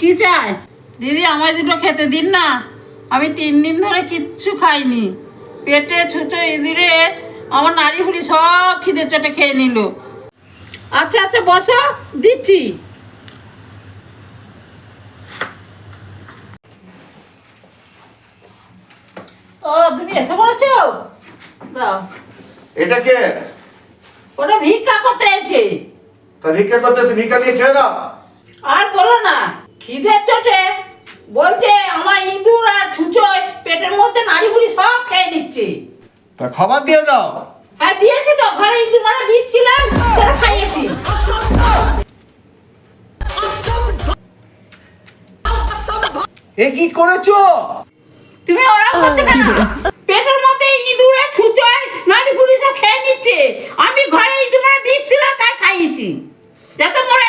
কি চাই? দিদি আমায় দুটো খেতে দিন না, আমি 3 দিন ধরে কিচ্ছু খাইনি। পেটে ছুঁচো ইঁদুরে আমার নাড়ি ভুড়ি সব খিদে চটে খেয়ে নিল। আচ্ছা আচ্ছা বসো, দিচ্ছি। ও তুমি এসে পড়েছো? দাও। এটা কে? ওটা ভিক্ষা করতে এসেছে। তা ভিক্ষা করতেছে, ভিক্ষা দিয়ে ছেড়ে দাও। আর বলো না, খিদের চোটে বলছে আমার ইঁদুর আর ছুঁচোয় পেটের মধ্যে নাড়ি ভুড়ি সব খেয়ে নিচ্ছে। তা খাবার দিয়ে দাও। হ্যাঁ দিয়েছি তো, ঘরে ইঁদুর মারা বিষ ছিল, সেটা খাইয়েছি। এ কি করেছো? তুমি ওরকম করছো কেন? পেটের মধ্যে ইঁদুরে ছুঁচোয় নাড়ি ভুড়ি সব খেয়ে নিচ্ছে। আমি ঘরে ইঁদুর মারা বিষ ছিল তাই খাইয়েছি, যাতে মরে